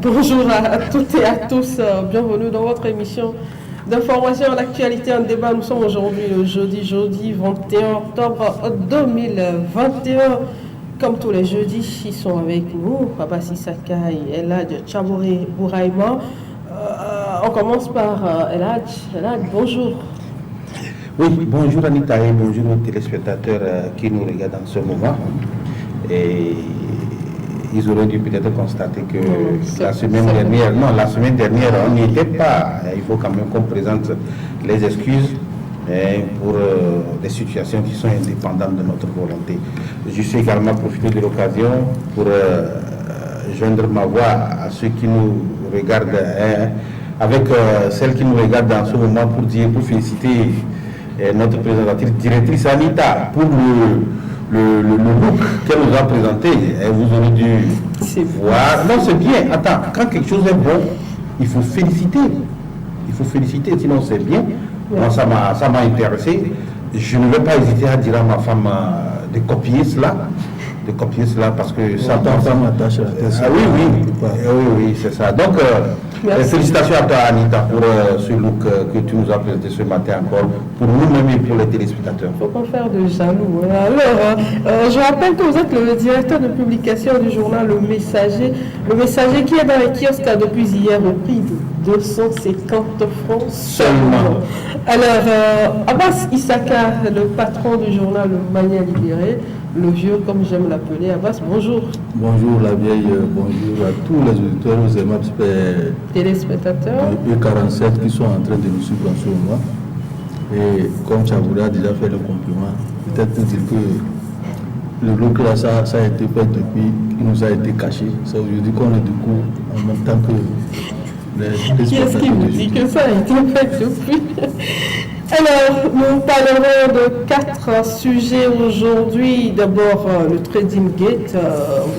Bonjour à toutes et à tous, bienvenue dans votre émission d'information à l'actualité en débat. Nous sommes aujourd'hui le jeudi 21 octobre 2021. Comme tous les jeudis, ils sont avec nous, Abbas Issaka et Eladj Tchabouré Bouraïma. On commence par Eladj, bonjour. Oui, bonjour Anita et bonjour aux téléspectateurs qui nous regardent en ce moment. Et ils auraient dû peut-être constater que la semaine dernière, on n'y était pas. Il faut quand même qu'on présente les excuses pour des situations qui sont indépendantes de notre volonté. Je suis également profité de l'occasion pour joindre ma voix à ceux qui nous regardent, avec celles qui nous regardent en ce moment pour féliciter notre présentatrice directrice Anita pour le look qu'elle nous a présenté. Vous aurez dû voir. Non, c'est bien. Attends, quand quelque chose est bon, il faut féliciter. Il faut féliciter, sinon c'est bien. Moi, ça m'a intéressé. Je ne vais pas hésiter à dire à ma femme de copier cela. Parce que ça m'attache à la tête. Oui, c'est ça. Donc, félicitations à toi, Anita, pour ce look que tu nous as présenté ce matin encore, pour nous-mêmes et pour les téléspectateurs. Il ne faut pas faire de jaloux. Alors, je rappelle que vous êtes le directeur de publication du journal Le Messager. Le Messager qui est dans les kiosques depuis hier au prix de 250 francs seulement. Alors, Abbas Issaka, le patron du journal Le Mania Libéré, le vieux comme j'aime l'appeler. Abbas, bonjour. Bonjour la vieille, bonjour à tous les auditeurs, aux aimables téléspectateurs E47 qui sont en train de nous suivre en ce moment. Et comme Tchaboura a déjà fait le compliment, peut-être pour dire que le look là, ça a été fait depuis, il nous a été caché. C'est aujourd'hui qu'on le découvre en même temps que les Qui est-ce qui vous dit que ça a été fait depuis? Alors, nous parlerons de 4 sujets aujourd'hui. D'abord, le Trading Gate.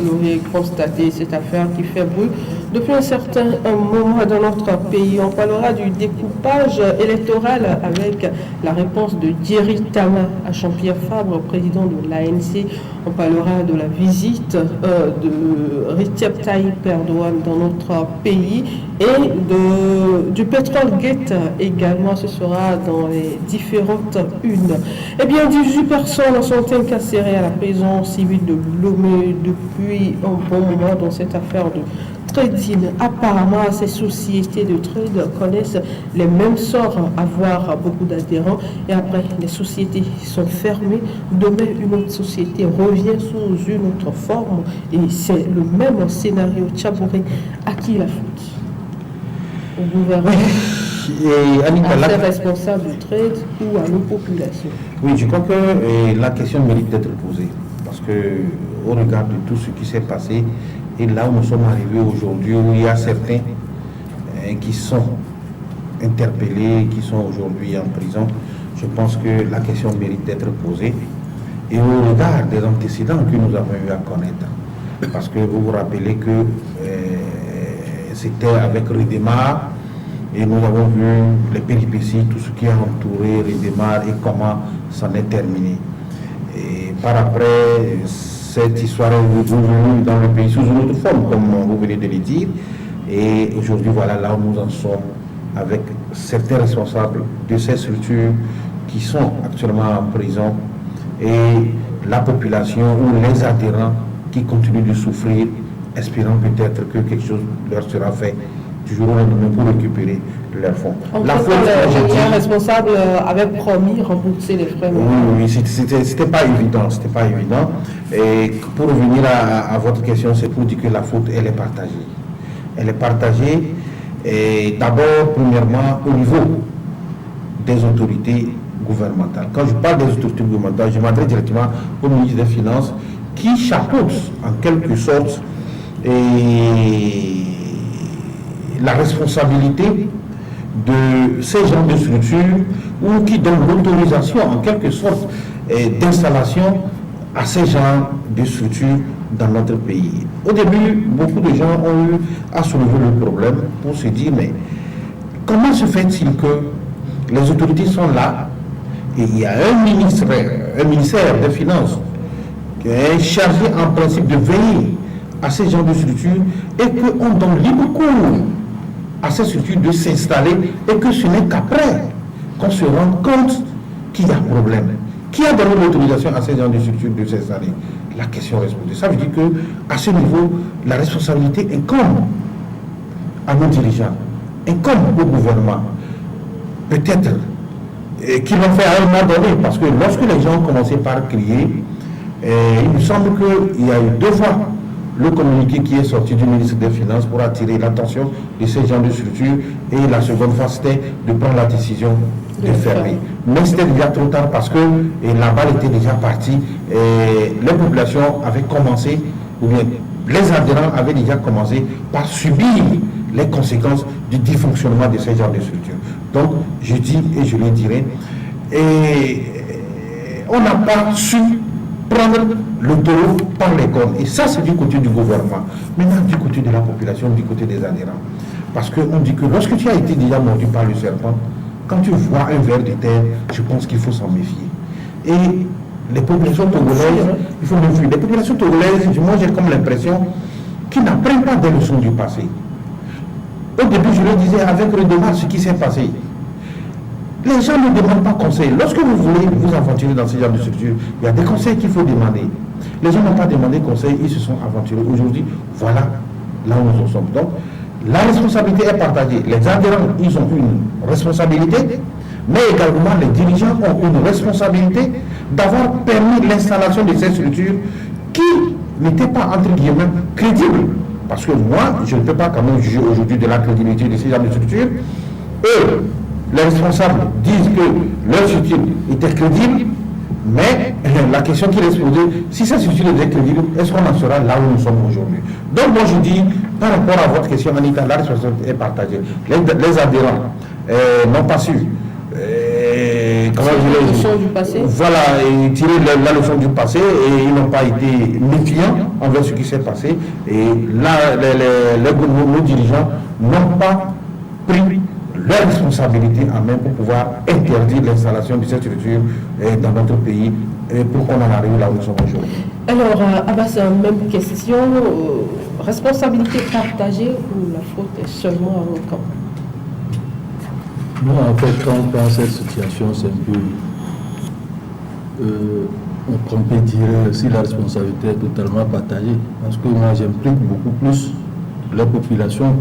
Vous l'avez constaté, cette affaire qui fait bruit depuis un certain moment dans notre pays. On parlera du découpage électoral avec la réponse de Thierry Tama à Jean-Pierre Fabre, président de l'ANC. On parlera de la visite de Recep Tayyip Erdogan dans notre pays et du Petrol Gate également. Ce sera dans les différentes unes. Eh bien, 18 personnes sont incarcérées à la prison civile de Lomé depuis un bon moment dans cette affaire de trading. Apparemment, ces sociétés de trade connaissent les mêmes sorts, avoir beaucoup d'adhérents et après les sociétés sont fermées. Demain, une autre société revient sous une autre forme et c'est le même scénario. Tchabouré, à qui la faute? Au gouvernement, à ses responsables du trade ou à nos populations? Oui, je crois que la question mérite d'être posée parce que au regard de tout ce qui s'est passé et là où nous sommes arrivés aujourd'hui, où il y a certains qui sont interpellés, qui sont aujourd'hui en prison, je pense que la question mérite d'être posée et au regard des antécédents que nous avons eu à connaître. Parce que vous vous rappelez que c'était avec Redemar et nous avons vu les péripéties, tout ce qui a entouré Redemar et comment ça en est terminé. Et par après, cette histoire est revenue dans le pays sous une autre forme, comme vous venez de le dire. Et aujourd'hui, voilà là où nous en sommes avec certains responsables de ces structures qui sont actuellement en prison et la population ou les adhérents qui continuent de souffrir, espérant peut-être que quelque chose leur sera fait du jour au lendemain pour récupérer leurs fonds. La faute, le responsable avait promis rembourser les frais. Oui, c'était pas évident, Et pour revenir à votre question, c'est pour dire que la faute, elle est partagée. Elle est partagée, et d'abord, premièrement, au niveau des autorités gouvernementales. Quand je parle des autorités gouvernementales, je m'adresse directement au ministre des Finances, qui chapeaute en quelque sorte la responsabilité de ces genres de structures ou qui donnent l'autorisation en quelque sorte d'installation à ces genres de structures dans notre pays. Au début, beaucoup de gens ont eu à soulever le problème pour se dire mais comment se fait-il que les autorités sont là et il y a un ministère des Finances qui est chargé en principe de veiller à ces genres de structures et qu'on donne libre cours à ces structures de s'installer et que ce n'est qu'après qu'on se rend compte qu'il y a problème. Qui a donné l'autorisation à ces gens de structures de s'installer? La question reste posée. Ça veut dire qu'à ce niveau, la responsabilité incombe à nos dirigeants, incombe au gouvernement. Peut-être qu'ils l'ont fait à un moment donné, parce que lorsque les gens ont commencé par crier, il me semble qu'il y a eu 2 fois le communiqué qui est sorti du ministre des Finances pour attirer l'attention de ces gens de structures, et la seconde fois c'était de prendre la décision de fermer. Mais c'était déjà trop tard parce que la balle était déjà partie et les populations avaient commencé, ou bien les adhérents avaient déjà commencé par subir les conséquences du dysfonctionnement de ces genres de structures. Donc je dis et je le dirai, et on n'a pas su prendre le taureau par les cornes. Et ça, c'est du côté du gouvernement. Maintenant, du côté de la population, du côté des adhérents. Parce qu'on dit que lorsque tu as été déjà mordu par le serpent, quand tu vois un ver de terre, je pense qu'il faut s'en méfier. Et les populations togolaises, il faut méfier. Les populations togolaises, moi j'ai comme l'impression qu'ils n'apprennent pas des leçons du passé. Au début, je le disais avec redemande ce qui s'est passé. Les gens ne demandent pas conseil. Lorsque vous voulez vous aventurer dans ce genre de structure, il y a des conseils qu'il faut demander. Les gens n'ont pas demandé conseil, ils se sont aventurés. Aujourd'hui, voilà là où nous en sommes. Donc, la responsabilité est partagée. Les adhérents, ils ont une responsabilité, mais également les dirigeants ont une responsabilité d'avoir permis l'installation de ces structures qui n'étaient pas, entre guillemets, crédibles. Parce que moi, je ne peux pas quand même juger aujourd'hui de la crédibilité de ces genre de structures. Eux, les responsables disent que leur structure était crédible, mais la question qui reste posée, si cette structure était crédible, est-ce qu'on en sera là où nous sommes aujourd'hui? Donc moi je dis, par rapport à votre question, Anita, la responsabilité est partagée. Les adhérents n'ont pas su voilà, et tirer la leçon du passé, et ils n'ont pas été méfiants envers ce qui s'est passé, et là nos dirigeants n'ont pas pris leur responsabilité en main pour pouvoir interdire l'installation de cette structure dans notre pays pour qu'on en arrive là où nous sommes aujourd'hui. Alors, Abbas, même question, responsabilité partagée ou la faute est seulement à un camp? Moi, en fait, quand on prend cette situation, c'est un peu, on peut dire si la responsabilité est totalement partagée, parce que moi, j'implique beaucoup plus la population.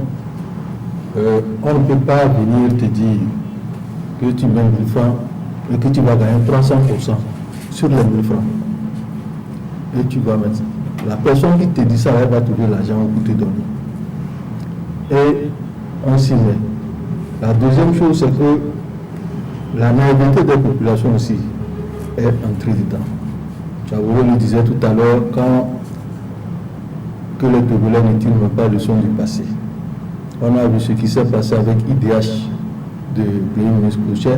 On ne peut pas venir te dire que tu mets 1000 francs et que tu vas gagner 300% sur les 1000 francs. Et tu vas mettre. La personne qui te dit ça, elle va trouver l'argent pour te donner. Et on s'y met. La deuxième chose, c'est que la naïveté des populations aussi est entrée dedans. Chavouré le disait tout à l'heure, que les Togolais ne tirent pas de leçon du passé. On a vu ce qui s'est passé avec IDH de ministre Clocher,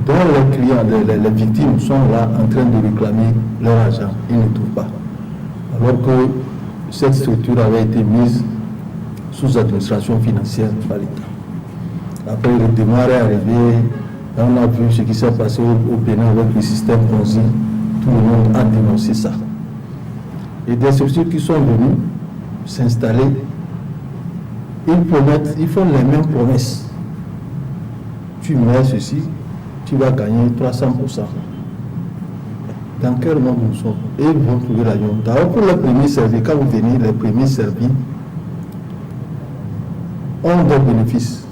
dont les clients, les victimes sont là en train de réclamer leur argent. Ils ne trouvent pas. Alors que cette structure avait été mise sous administration financière par l'État. Après, le démarrage est arrivé, on a vu ce qui s'est passé au Bénin avec le système Ponzi. Tout le monde a dénoncé ça. Et des structures qui sont venues s'installer, ils font les mêmes promesses. Tu mets ceci, tu vas gagner 300%. Dans quel monde nous sommes? Et ils vont trouver l'avion. D'abord, pour les premiers servis, quand vous venez, les premiers servis ont des bénéfices.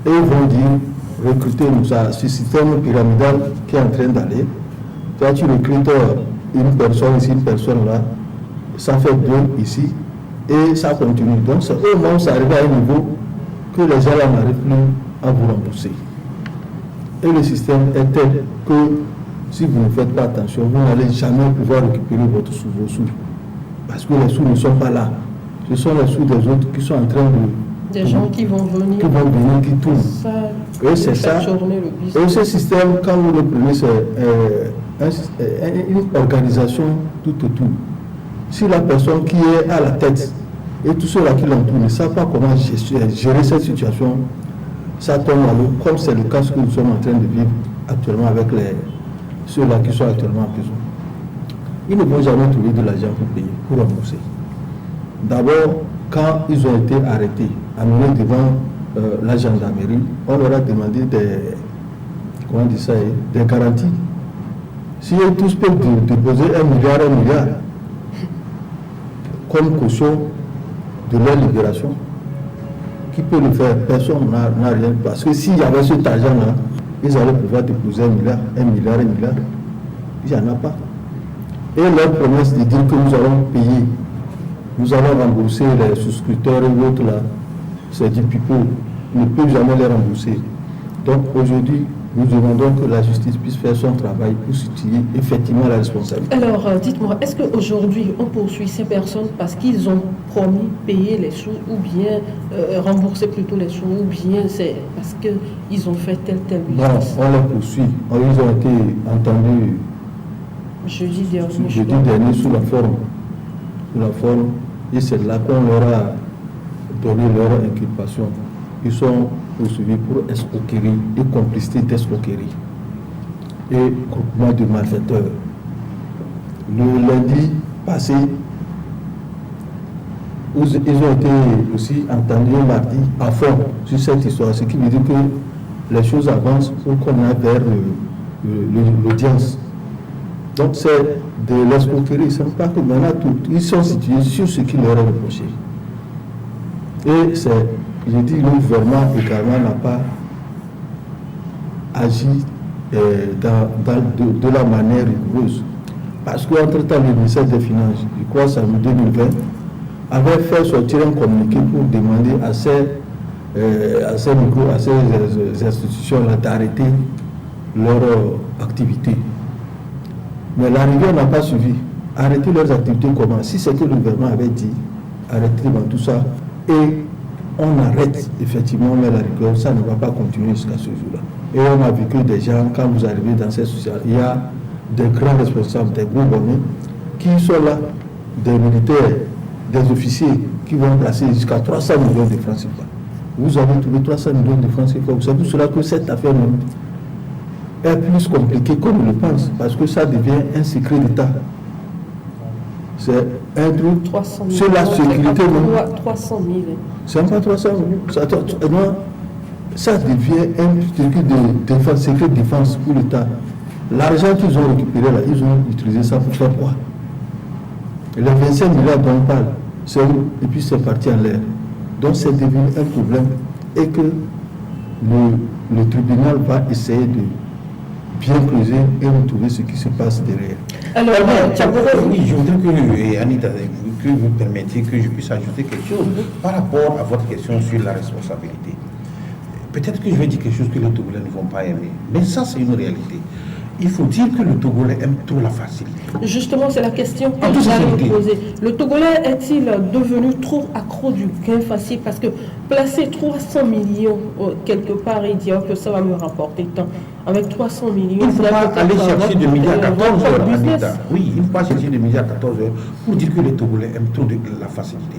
Et ils vont dire, recrutez-nous ça. Ce système pyramidal qui est en train d'aller, toi tu recrutes une personne ici, une personne là, ça fait 2 ici, et ça continue. Donc c'est au moment où ça arrive à un niveau que les gens n'arrivent plus à vous rembourser. Et le système est tel que si vous ne faites pas attention, vous n'allez jamais pouvoir récupérer vos sous. Parce que les sous ne sont pas là. Ce sont les sous des autres qui sont en train de... Des gens qui vont venir. Qui tournent. Et c'est ça. Et ce système, quand vous le prenez, c'est une organisation tout autour. Si la personne qui est à la tête et tous ceux-là qui l'entourent ne savent pas comment gérer cette situation, ça tombe à l'eau, comme c'est le cas que nous sommes en train de vivre actuellement avec ceux-là qui sont actuellement en prison. ils ne vont jamais trouver de l'argent pour payer, pour rembourser. D'abord, quand ils ont été arrêtés, amenés devant la gendarmerie, on leur a demandé des garanties. Si eux tous peuvent déposer 1 milliard, comme caution de leur libération, qui peut le faire? Personne n'a rien. Parce que s'il y avait cet argent-là, ils allaient pouvoir déposer 1 milliard. Il n'y en a pas. Et leur promesse de dire que nous allons payer, nous allons rembourser les souscripteurs et autres là, c'est du pipeau, ne peut jamais les rembourser. Donc aujourd'hui, nous demandons que la justice puisse faire son travail pour situer effectivement la responsabilité. Alors, dites-moi, est-ce qu'aujourd'hui, on poursuit ces personnes parce qu'ils ont promis payer les sous ou bien rembourser plutôt les sous ou bien c'est parce qu'ils ont fait tel Non, on les poursuit. Ils ont été entendus jeudi dernier sous la forme. Et c'est là qu'on leur a donné leur inculpation. Ils sont poursuivis pour escroquerie et complicité d'escroquerie et groupement de malfaiteurs. Le lundi passé, ils ont été aussi entendus mardi à fond sur cette histoire, ce qui veut dire que les choses avancent pour qu'on aille vers l'audience. Donc c'est de l'escroquerie, ce n'est pas que maintenant ils sont situés sur ce qui leur est reproché. Et c'est, je dis, le gouvernement également n'a pas agi de la manière rigoureuse. Parce qu'entre-temps, le ministère des Finances, je crois que c'est en 2020, avait fait sortir un communiqué pour demander à ces institutions-là d'arrêter leur activité. Mais la rigueur n'a pas suivi. Arrêter leurs activités comment? Si c'est que le gouvernement avait dit, arrêtez dans tout ça, et on arrête effectivement, mais la rigueur, ça ne va pas continuer jusqu'à ce jour-là. Et on a vu que des gens, quand vous arrivez dans ces sociétés, il y a des grands responsables, des gros bonnets, qui sont là, des militaires, des officiers, qui vont placer jusqu'à 300 millions de francs CFA. Vous avez trouvé 300 millions de francs CFA. C'est pour cela que cette affaire est plus compliquée comme on le pense, parce que ça devient un secret d'État. C'est un truc sur la sécurité. 300 000. C'est pas 300 000. Ça devient un truc de défense, secret de défense pour l'État. L'argent qu'ils ont récupéré là, ils ont utilisé ça pour faire quoi? Les 25 milliards dont on parle, c'est où? Et puis c'est parti en l'air. Donc c'est devenu un problème et que le tribunal va essayer de bien creuser et retrouver ce qui se passe derrière. Alors, oui, je voudrais que, Anita, que vous permettiez que je puisse ajouter quelque chose par rapport à votre question sur la responsabilité. Peut-être que je vais dire quelque chose que les Togolais ne vont pas aimer, mais ça c'est une réalité. Il faut dire que le Togolais aime trop la facilité. Justement, c'est la question que je vais vous poser. Le Togolais est-il devenu trop accro du gain facile? Parce que placer 300 millions quelque part et dire que ça va me rapporter tant. Avec 300 millions, il ne faut pas aller chercher de milliards à 14 heures, Anita. Oui, il ne faut pas chercher de milliards à 14 heures pour dire que les Togolais aiment trop de la facilité.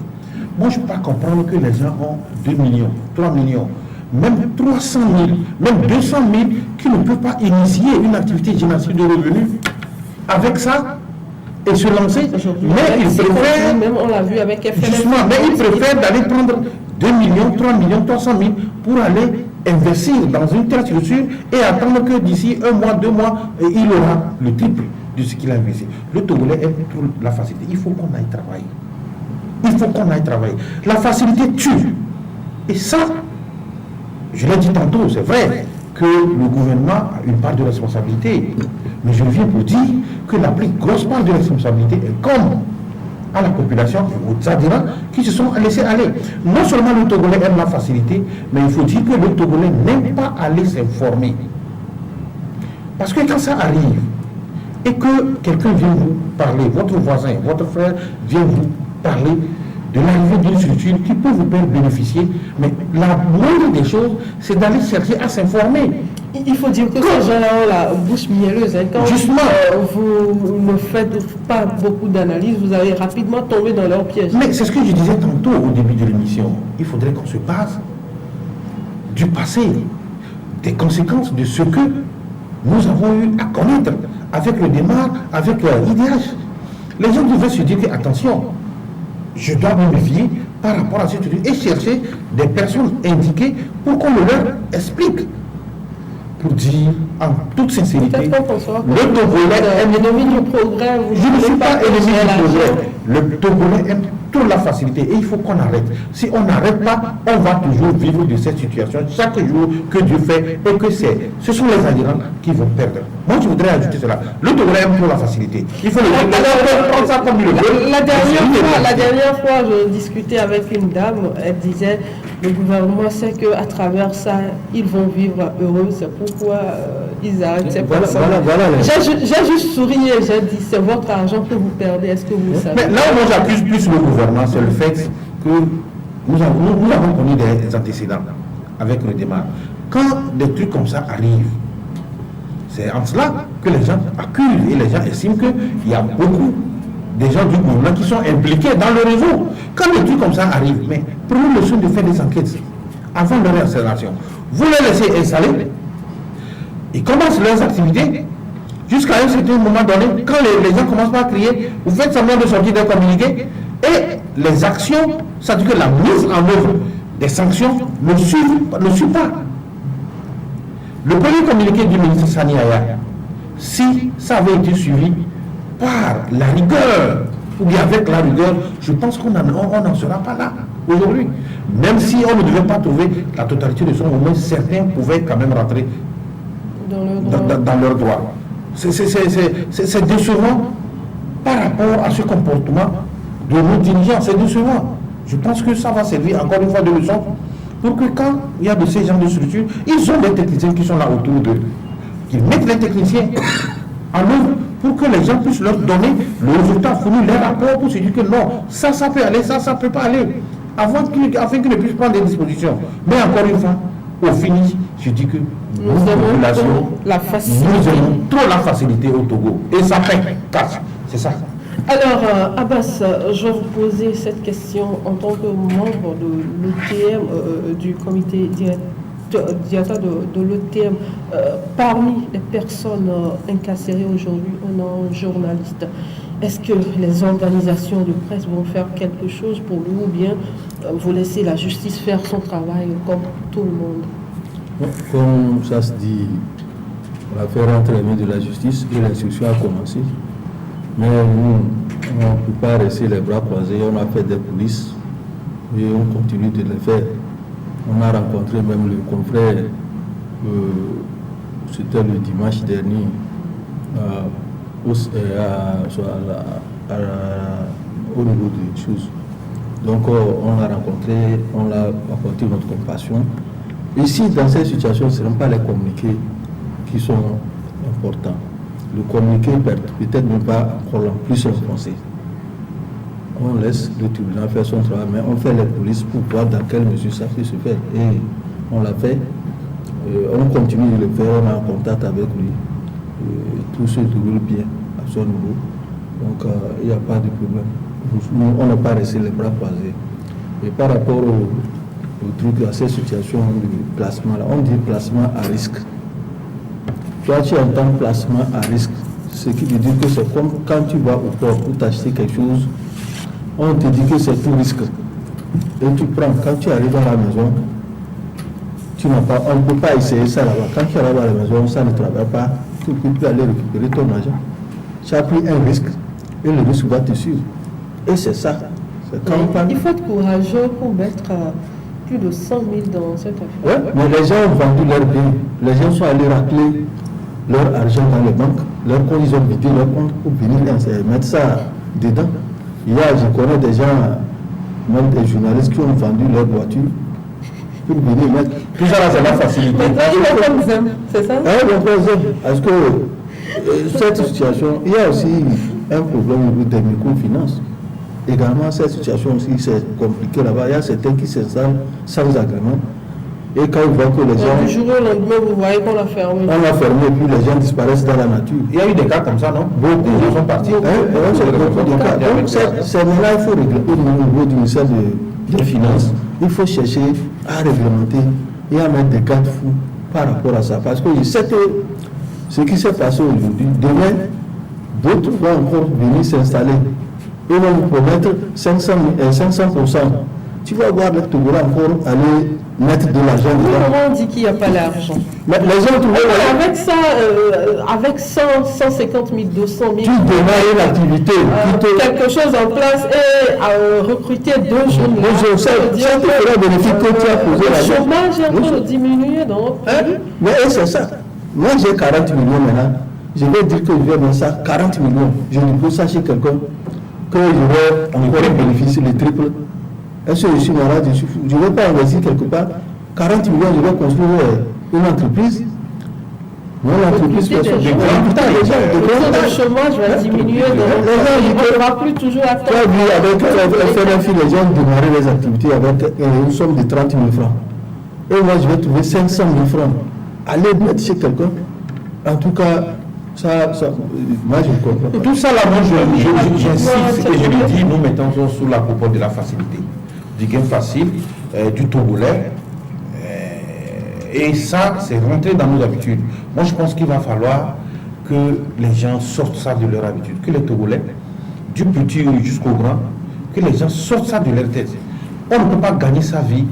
Moi, je ne peux pas comprendre que les gens ont 2 millions, 3 millions, même 300 000, même 200 000, qui ne peuvent pas initier une activité génératrice de revenus avec ça et se lancer. Mais ils préfèrent, même on l'a vu avec FNF, justement, mais ils préfèrent d'aller prendre 2 millions, 3 millions, 300 000 pour aller investir dans une telle structure et attendre que d'ici 1 mois, 2 mois, il aura le triple de ce qu'il a investi. Le Togolais aime trop la facilité. Il faut qu'on aille travailler. Il faut qu'on aille travailler. La facilité tue. Et ça, je l'ai dit tantôt, c'est vrai que le gouvernement a une part de responsabilité. Mais je viens pour dire que la plus grosse part de responsabilité est comme à la population et aux Tzadira qui se sont laissés aller. Non seulement le Togolais aime la facilité, mais il faut dire que le Togolais n'aime pas aller s'informer. Parce que quand ça arrive, et que quelqu'un vient vous parler, votre voisin, votre frère vient vous parler de l'arrivée d'une structure qui peut vous faire bénéficier, mais la moindre des choses, c'est d'aller chercher à s'informer. Il faut dire que ces gens-là ont la bouche mielleuse. Hein. Quand justement, vous ne faites pas beaucoup d'analyse, vous allez rapidement tomber dans leur piège. Mais c'est ce que je disais tantôt au début de l'émission. Il faudrait qu'on se base du passé, des conséquences de ce que nous avons eu à connaître avec le démarre, avec l'IDH. Les gens devraient se dire que, attention, je dois me méfier par rapport à cette structure et chercher des personnes indiquées pour qu'on leur explique. Pour dire en toute sincérité, le Togolais aime l'ennemi du progrès. Je ne suis pas ennemi du progrès. Le Togolais aime toute la facilité et il faut qu'on arrête. Si on n'arrête pas, on va toujours vivre de cette situation chaque jour que Dieu fait et que ce sont les adhérents qui vont perdre. Moi, je voudrais ajouter cela. Le Togolais aime trop la facilité. Il faut prendre ça comme il le veut. La dernière fois, je discutais avec une dame, elle disait le gouvernement sait qu'à travers ça, ils vont vivre heureux. C'est pourquoi ils arrêtent ces personnes. J'ai juste souri et j'ai dit c'est votre argent que vous perdez. Est-ce que vous savez? Mais là où moi j'accuse plus le gouvernement, c'est le fait que nous avons connu des antécédents avec le démarre. Quand des trucs comme ça arrivent, c'est en cela que les gens accusent et les gens estiment qu'il y a beaucoup des gens du gouvernement qui sont impliqués dans le réseau. Quand des trucs comme ça arrivent, mais prenez le soin de faire des enquêtes avant leur installation. Vous les laissez installer, ils commencent leurs activités, jusqu'à un certain moment donné, quand les gens commencent pas à crier, vous faites semblant de sortir d'un communiqué, et les actions, ça veut dire que la mise en œuvre des sanctions ne suit pas. Le premier communiqué du ministre Sani Aya, si ça avait été suivi par la rigueur, ou bien avec la rigueur, je pense qu'on n'en sera pas là aujourd'hui. Même si on ne devait pas trouver la totalité de son, au moins certains pouvaient quand même rentrer dans leurs droits. C'est décevant par rapport à ce comportement de nos dirigeants, c'est décevant. Je pense que ça va servir encore une fois de leçon pour que quand il y a de ces genres de structures, ils ont des techniciens qui sont là autour d'eux, qu'ils mettent les techniciens en œuvre pour que les gens puissent leur donner le résultat, fournir les rapports pour se dire que non, ça peut aller, ça ne peut pas aller, afin qu'ils ne puissent prendre des dispositions. Mais encore une fois, au finish, je dis que nous aimons trop la facilité au Togo. Et ça fait casse. C'est ça. Alors, Abbas, je vais vous poser cette question en tant que membre de l'ETM, du comité directeur de l'ETM. Parmi les personnes incarcérées aujourd'hui, on a un journaliste. Est-ce que les organisations de presse vont faire quelque chose pour lui ou bien vous laissez la justice faire son travail comme tout le monde? Comme ça se dit, on va faire rentrer les mains de la justice et l'instruction a commencé. Mais nous, on ne peut pas rester les bras croisés. On a fait des polices et on continue de les faire. On a rencontré même le confrère, c'était le dimanche dernier, au niveau des choses. Donc on l'a rencontré, on l'a apporté notre compassion. Ici, dans cette situation, ce ne sont pas les communiqués qui sont importants. Le communiqué peut-être ne pas encore plus enfoncé. On laisse le tribunal faire son travail, mais on fait les polices pour voir dans quelle mesure ça peut se faire. Et on l'a fait. On continue de le faire, on est en contact avec lui. Tout se déroule bien à son niveau. Donc il n'y a pas de problème. Nous, on n'a pas resté les bras croisés. Et par rapport au truc, à cette situation de placement, là, on dit placement à risque. Toi, tu entends placement à risque, ce qui veut dire que c'est comme quand tu vas au port pour t'acheter quelque chose, on te dit que c'est tout risque. Et tu prends, quand tu arrives à la maison, on ne peut pas essayer ça là-bas. Quand tu arrives à la maison, ça ne travaille pas, tu ne peux plus aller récupérer ton argent. Tu as pris un risque et le risque va te suivre. Et c'est ça. Il faut être courageux pour mettre plus de 100 000 dans cette affaire. Ouais, mais les gens ont vendu leurs biens. Les gens sont allés racler leur argent dans les banques. Leur compte, ils ont vidé leur compte pour venir mettre ça dedans. Je connais des gens, même des journalistes qui ont vendu leur voiture pour venir mettre. Tout ça, c'est la facilité. C'est ça? Parce que cette situation, il y a aussi un problème au niveau des microfinances. Également, cette situation aussi, c'est compliqué là-bas. Il y a certains qui s'installent sans agrément. Et quand ils voient que les gens... Du jour au lendemain, vous voyez qu'on l'a fermé. On l'a fermé et puis les gens disparaissent dans la nature. Il y a eu des cas comme ça, non? Beaucoup de gens sont partis. C'est beaucoup de cas. Donc, c'est là il faut régler au niveau du ministère des Finances. Il faut chercher à réglementer et à mettre des garde-fous par rapport à ça. Parce que je sais que ce qui s'est passé aujourd'hui, demain, D'autres vont encore venir s'installer. Ils vont vous promettre 500%. Tu vas voir les Togolais encore aller mettre de l'argent dedans. Comment on dit qu'il n'y a pas l'argent? Mais les autres, Avec ça, avec 100, 150 000, 200 000, tu démarres une activité. quelque chose en place et recruter 2 jeunes. C'est le bénéfice que tu as posé Le là-bas. chômage est en train de diminuer, non? Mais c'est ça. Moi, j'ai 40 millions maintenant. Je vais dire que je vais mettre ça, 40 millions. Je dépose ça chez quelqu'un, que je vais encore bénéficier le triple. Est-ce que je suis malade, je ne vais pas investir quelque part. 40 millions, je vais construire une entreprise. Mon entreprise fait son Le chômage va diminuer, donc on ne va plus toujours attendre. Tu as vu, avec FNFI, les gens démarraient les activités avec une somme de 30 000 francs. Et moi, je vais trouver 500 000 francs. Aller mettre chez quelqu'un. En tout cas, ça, moi, je comprends. Tout ça, là, moi, j'insiste et je le dis, nous mettons sous la coupole de la facilité. Du gain facile, du Togolais. Et ça, c'est rentrer dans nos habitudes. Moi, je pense qu'il va falloir que les gens sortent ça de leur habitude. Que les Togolais, du petit jusqu'au grand, que les gens sortent ça de leur tête. On ne peut pas gagner sa vie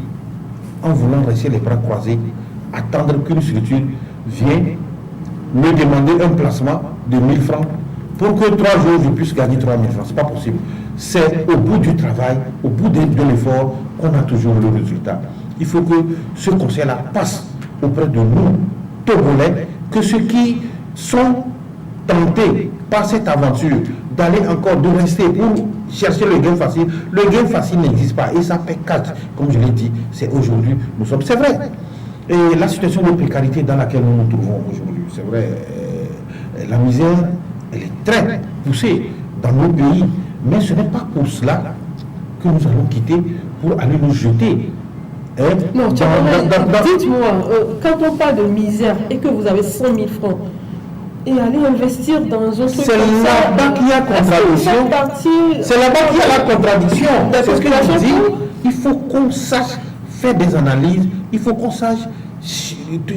en voulant rester les bras croisés, attendre qu'une structure vienne me demander un placement de 1000 francs pour que 3 jours je puisse gagner 3000 francs. Ce n'est pas possible. C'est au bout du travail, au bout de l'effort qu'on a toujours le résultat. Il faut que ce conseil-là passe auprès de nous, Togolais, que ceux qui sont tentés par cette aventure d'aller encore, de rester pour chercher le gain facile n'existe pas. Et ça fait 4, comme je l'ai dit, c'est aujourd'hui, nous sommes, c'est vrai. Et la situation de précarité dans laquelle nous nous trouvons aujourd'hui, c'est vrai, la misère, elle est très poussée dans nos pays, mais ce n'est pas pour cela que nous allons quitter pour aller nous jeter. Non, dites-moi, quand on parle de misère et que vous avez 100 000 francs, et aller investir dans un truc c'est là-bas qu'il y a contradiction. C'est là-bas qu'il y a la contradiction. C'est ce que je dis. Il faut qu'on sache faire des analyses, il faut qu'on sache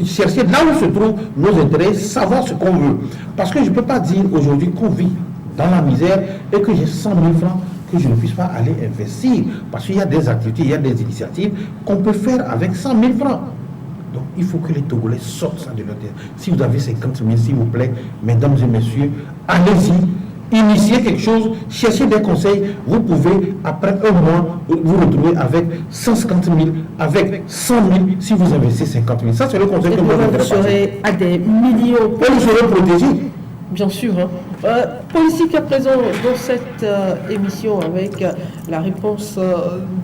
chercher là où se trouvent nos intérêts, savoir ce qu'on veut. Parce que je ne peux pas dire aujourd'hui qu'on vit dans la misère et que j'ai 100 000 francs, que je ne puisse pas aller investir. Parce qu'il y a des activités, il y a des initiatives qu'on peut faire avec 100 000 francs. Donc il faut que les Togolais sortent ça de leur tête. Si vous avez 50 000, s'il vous plaît, mesdames et messieurs, allez-y, initiez quelque chose, cherchez des conseils. Vous pouvez, après un mois, vous retrouver avec 150 000, avec 100 000, si vous investissez 50 000. Ça, c'est le conseil que moi je vous serez à des millions. Et vous serez protégés. Bien sûr. Politique à présent dans cette émission avec la réponse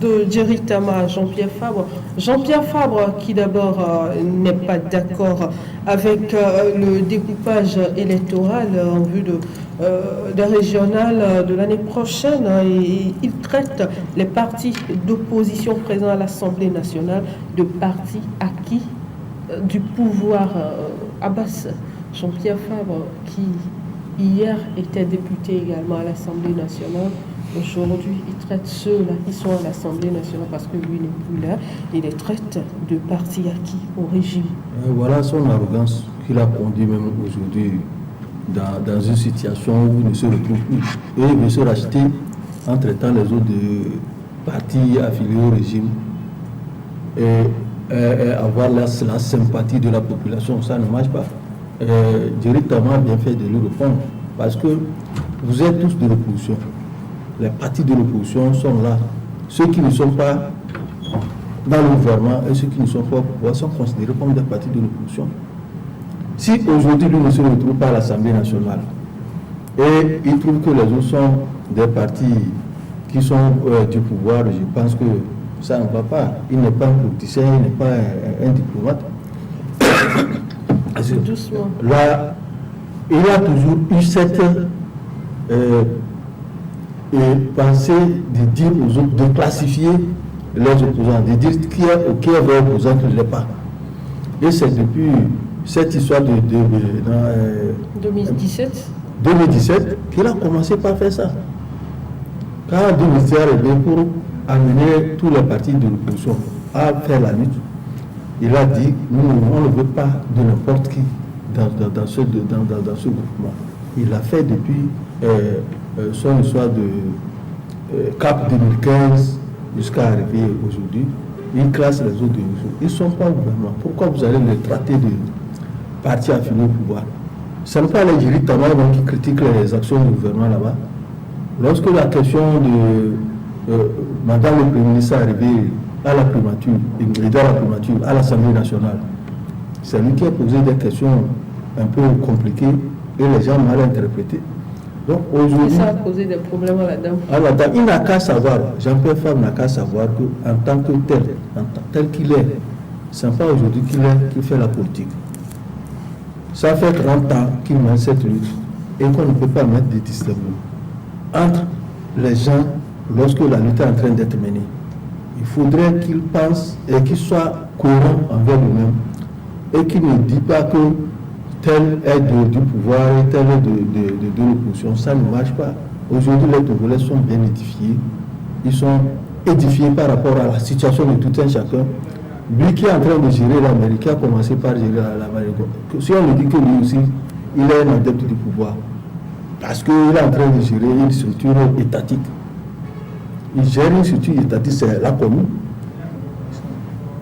de Jerry Tama, Jean-Pierre Fabre. Jean-Pierre Fabre qui d'abord n'est pas d'accord avec le découpage électoral en vue des régionales de l'année prochaine. Et il traite les partis d'opposition présents à l'Assemblée nationale de partis acquis du pouvoir. Abbas Jean-Pierre Fabre, qui hier était député également à l'Assemblée nationale, aujourd'hui il traite ceux-là qui sont à l'Assemblée nationale parce que lui n'est plus là, il les traite de partis acquis au régime. Voilà son arrogance qui l'a conduit même aujourd'hui dans une situation où il ne se retrouve plus. Et il veut se racheter en traitant les autres de partis affiliés au régime et avoir la sympathie de la population. Ça ne marche pas. Directement bien fait de lui répondre parce que vous êtes tous de l'opposition. Les partis de l'opposition sont là. Ceux qui ne sont pas dans le gouvernement et ceux qui ne sont pas au pouvoir sont considérés comme des partis de l'opposition. Si aujourd'hui lui ne se retrouve pas à l'Assemblée nationale et il trouve que les autres sont des partis qui sont du pouvoir, je pense que ça ne va pas. Il n'est pas un politicien, il n'est pas un diplomate. Doucement. Là, il a toujours eu cette pensée de dire aux autres, de classifier les opposants, de dire qui est vrai opposant, qui ne l'est pas. Et c'est depuis cette histoire de 2017 qu'il a commencé par faire ça. Quand 2017 est arrivé pour amener tous les partis de l'opposition à faire la lutte, il a dit, nous, on ne veut pas de n'importe qui dans ce groupement. Il a fait depuis son histoire de Cap 2015 jusqu'à arriver aujourd'hui. Il classe les autres. Ils ne sont pas au gouvernement. Pourquoi vous allez les traiter de partis affiliés au pouvoir? Ce n'est pas les dirigeants qui critiquent les actions du gouvernement là-bas. Lorsque la question de Madame le Premier ministre est arrivée à la primature, à l'Assemblée nationale, c'est lui qui a posé des questions un peu compliquées et les gens mal interprétées. Donc aujourd'hui, ça a posé des problèmes à la dame. Il n'a qu'à savoir, Jean-Pierre Fabre n'a qu'à savoir qu'en tant que tel qu'il est, ce n'est pas aujourd'hui qu'il fait la politique. Ça fait 30 ans qu'il mène cette lutte et qu'on ne peut pas mettre des distinguos entre les gens lorsque la lutte est en train d'être menée. Il faudrait qu'ils pensent et qu'ils soient cohérents envers eux-mêmes et qu'ils ne disent pas que tel est du pouvoir et tel est de l'opposition. Ça ne marche pas. Aujourd'hui, les Togolais sont bien édifiés. Ils sont édifiés par rapport à la situation de tout un chacun. Lui qui est en train de gérer l'Amérique, qui a commencé par gérer l'Amérique, si on lui dit que lui aussi, il est un adepte du pouvoir, parce qu'il est en train de gérer une structure étatique. Il gère une structure étatique, c'est la commune.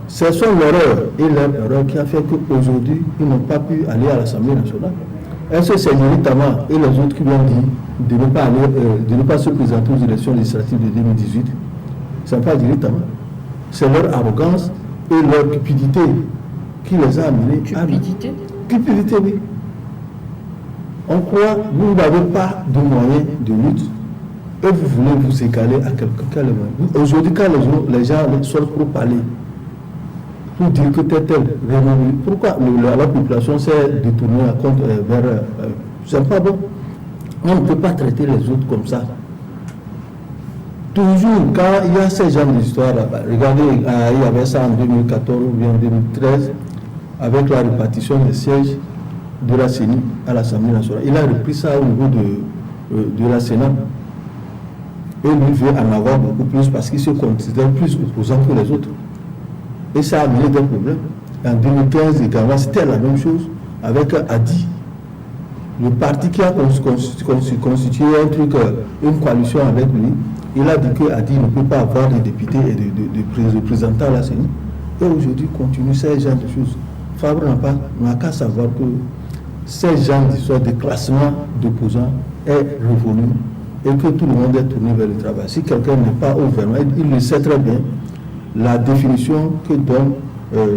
C'est son erreur et leur erreur qui a fait qu'aujourd'hui, ils n'ont pas pu aller à l'Assemblée nationale. Est-ce que c'est Tama et les autres qui lui ont dit de ne pas se présenter aux élections législatives de 2018? Ce n'est pas Tama. C'est leur arrogance et leur cupidité qui les a amenés à... Cupidité, oui. On croit que vous n'avez pas de moyens de lutte et vous voulez vous égaler à quelqu'un. Aujourd'hui, quand les gens sortent pour parler, pour dire que tel, pourquoi la population s'est détournée vers... c'est pas bon. On ne peut pas traiter les autres comme ça. Toujours, quand il y a ces genres d'histoires, regardez, il y avait ça en 2014 ou bien en 2013, avec la répartition des sièges de la CENI à l'Assemblée nationale. Il a repris ça au niveau de la Sénat. Et lui veut en avoir beaucoup plus parce qu'il se considère plus opposant que les autres. Et ça a amené des problèmes. En 2015 également, c'était la même chose avec Adi. Le parti qui a constitué un truc, une coalition avec lui, il a dit que Adi ne peut pas avoir de députés et de représentants à la CENI. Et aujourd'hui, continue ces genres de choses. Fabre n'a qu'à savoir que ces genres d'histoires de classement d'opposants est révolu et que tout le monde est tourné vers le travail. Si quelqu'un n'est pas au gouvernement, il le sait très bien, la définition que donne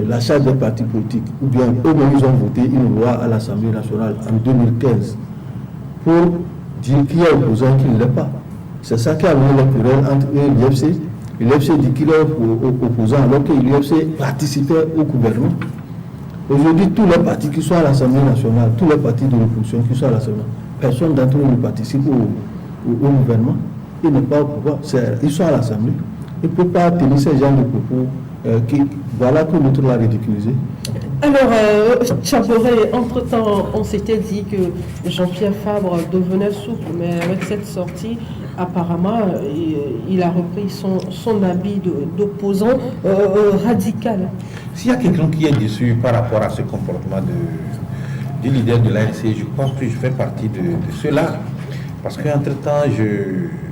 la charte des partis politiques, ou bien eux-mêmes ils ont voté une loi à l'Assemblée nationale en 2015 pour dire qu'il y a opposant qui ne l'est pas. C'est ça qui a amené la querelle entre eux et l'IFC. L'IFC dit qu'il est opposant alors que l'IFC participait au gouvernement. Aujourd'hui, tous les partis qui sont à l'Assemblée nationale, tous les partis de l'opposition qui sont à l'Assemblée, personne d'entre eux ne participe au gouvernement. Ils n'est pas au pouvoir. Ils sont à l'Assemblée. Ils ne peuvent pas tenir ce genre de propos voilà que l'autre l'a ridiculisé. Alors, Chaboré, entre-temps, on s'était dit que Jean-Pierre Fabre devenait souple, mais avec cette sortie, apparemment, il a repris son habit d'opposant radical. S'il y a quelqu'un qui est déçu par rapport à ce comportement du leader de l'ANC, je pense que je fais partie de ceux-là. Parce qu'entre-temps,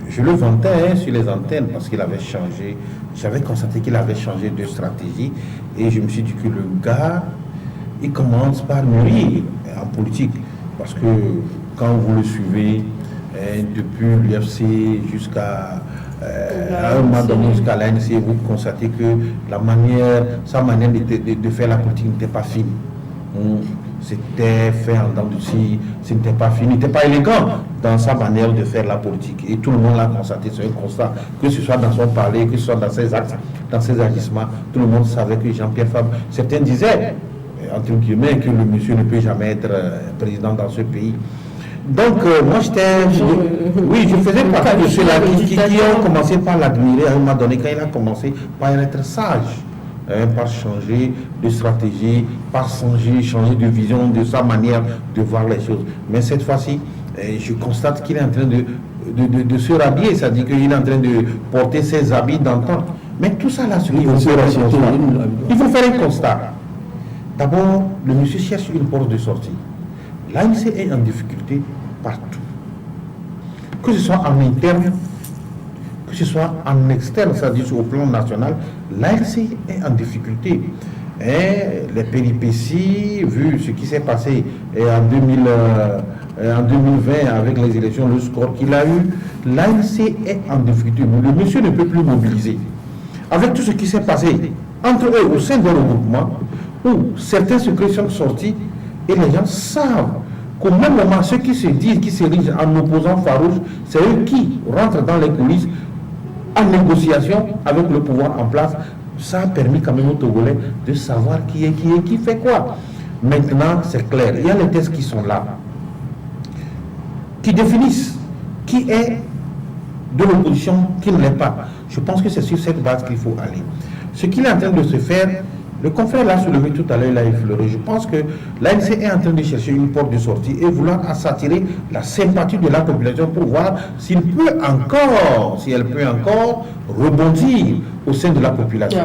je le vantais sur les antennes parce qu'il avait changé. J'avais constaté qu'il avait changé de stratégie et je me suis dit que le gars, il commence par mûrir en politique. Parce que quand vous le suivez, depuis l'UFC jusqu'à jusqu'à l'ANC, vous constatez que sa manière de faire la politique n'était pas fine. C'était fait en dents de scie, ce n'était pas fini, il n'était pas élégant dans sa manière de faire la politique. Et tout le monde l'a constaté, c'est un constat, que ce soit dans son parler, que ce soit dans ses actes, dans ses agissements, tout le monde savait que Jean-Pierre Fabre, certains disaient, entre guillemets, que le monsieur ne peut jamais être président dans ce pays. Donc, moi je faisais partie de ceux-là qui ont commencé par l'admirer à un moment donné, quand il a commencé par être sage. Par changer de stratégie, par changer de vision, de sa manière de voir les choses. Mais cette fois-ci, je constate qu'il est en train de se rhabiller, c'est-à-dire qu'il est en train de porter ses habits d'antan. Mais tout ça là, il faut faire un constat. D'abord, le monsieur cherche une porte de sortie. L'ANC est en difficulté partout. Que ce soit en interne, que ce soit en externe, c'est-à-dire au plan national, l'ANC est en difficulté. Et les péripéties, vu ce qui s'est passé en 2020 avec les élections, le score qu'il a eu, l'ANC est en difficulté. Le monsieur ne peut plus mobiliser. Avec tout ce qui s'est passé entre eux au sein de regroupement, où certains secrets sont sortis et les gens savent qu'au même moment, ceux qui se disent, qui s'érigent en opposants farouches, c'est eux qui rentrent dans les coulisses en négociation avec le pouvoir en place. Ça a permis quand même aux Togolais de savoir qui est qui fait quoi. Maintenant, c'est clair, il y a les tests qui sont là, qui définissent qui est de l'opposition, qui ne l'est pas. Je pense que c'est sur cette base qu'il faut aller. Ce qu'il est en train de se faire, le confrère l'a soulevé tout à l'heure, il a effleuré. Je pense que l'ANC est en train de chercher une porte de sortie et vouloir s'attirer la sympathie de la population pour voir si elle peut encore rebondir au sein de la population.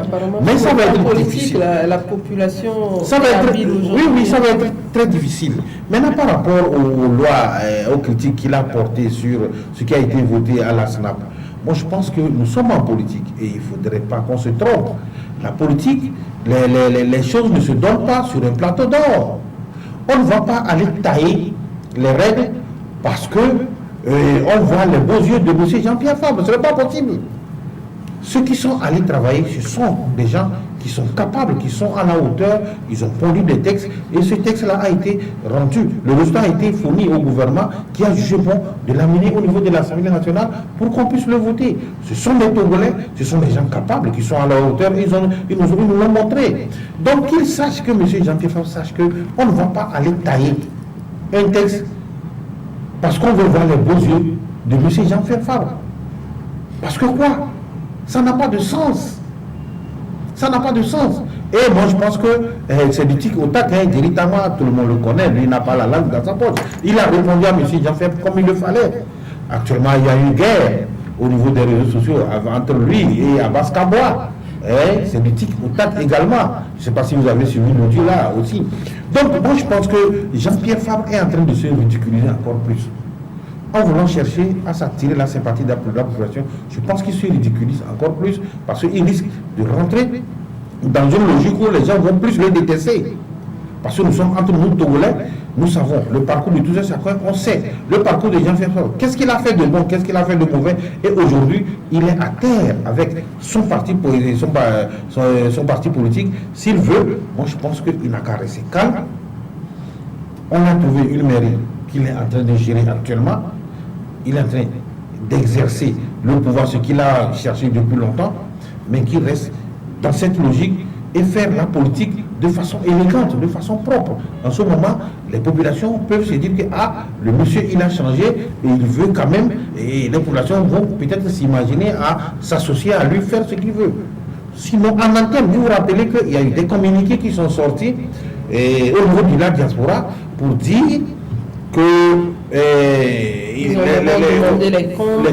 Mais ça va être difficile. La population ça va être, oui, ça va être très difficile. Maintenant, par rapport aux lois, aux critiques qu'il a portées sur ce qui a été voté à la SNAP, moi je pense que nous sommes en politique et il ne faudrait pas qu'on se trompe. La politique, les choses ne se donnent pas sur un plateau d'or. On ne va pas aller tailler les règles parce que on voit les beaux yeux de M. Jean-Pierre Fabre. Ce n'est pas possible. Ceux qui sont allés travailler, ce sont des gens qui sont capables, qui sont à la hauteur, ils ont pondu des textes et ce texte-là a été rendu. Le résultat a été fourni au gouvernement qui a jugé bon de l'amener au niveau de l'Assemblée nationale pour qu'on puisse le voter. Ce sont des Togolais, ce sont des gens capables qui sont à la hauteur, ils nous l'ont montré. Donc qu'ils sachent que M. Jean-Pierre Fabre sache qu'on ne va pas aller tailler un texte parce qu'on veut voir les beaux yeux de M. Jean-Pierre Fabre. Parce que quoi? Ça n'a pas de sens. Ça n'a pas de sens. Et moi, je pense que c'est du tic au tac, directement, tout le monde le connaît, lui n'a pas la langue dans sa poche. Il a répondu à M. Jean-Pierre comme il le fallait. Actuellement, il y a une guerre au niveau des réseaux sociaux entre lui et Abbas Kaboa. C'est du tic au tac également. Je ne sais pas si vous avez suivi l'audio là aussi. Donc, moi, je pense que Jean-Pierre Fabre est en train de se ridiculiser encore plus. En voulant chercher à s'attirer la sympathie de la population, je pense qu'il se ridiculise encore plus parce qu'il risque de rentrer dans une logique où les gens vont plus le détester. Parce que nous sommes entre nous Togolais, nous savons le parcours de tous chacun, on sait le parcours de Jean-Pierre Fabre. Qu'est-ce qu'il a fait de bon, qu'est-ce qu'il a fait de mauvais, et aujourd'hui il est à terre avec son parti politique. S'il veut, moi je pense qu'il n'a qu'à rester calme. On a trouvé une mairie qu'il est en train de gérer actuellement. Il est en train d'exercer le pouvoir, ce qu'il a cherché depuis longtemps, mais qu'il reste dans cette logique et faire la politique de façon élégante, de façon propre. En ce moment, les populations peuvent se dire que le monsieur il a changé et il veut quand même, et les populations vont peut-être s'imaginer à s'associer à lui, faire ce qu'il veut. Sinon, en interne, vous vous rappelez qu'il y a eu des communiqués qui sont sortis au niveau de la diaspora pour dire que ils ont demandé les comptes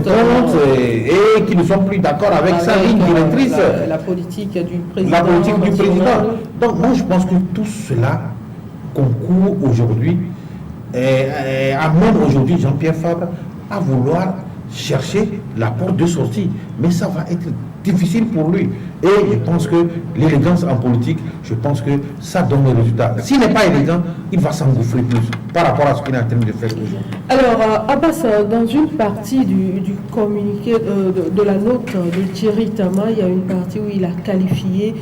et qui ne sont plus d'accord avec sa ligne directrice. La politique du président. La politique du président. Donc moi je pense que tout cela concourt aujourd'hui, amène aujourd'hui Jean-Pierre Fabre à vouloir chercher la porte de sortie. Mais ça va être difficile pour lui. Et je pense que l'élégance en politique, je pense que ça donne le résultat. S'il n'est pas élégant, il va s'engouffrer plus par rapport à ce qu'il est en train de faire aujourd'hui. Alors, Abbas, dans une partie du communiqué de la note de Thierry Tama, il y a une partie où il a qualifié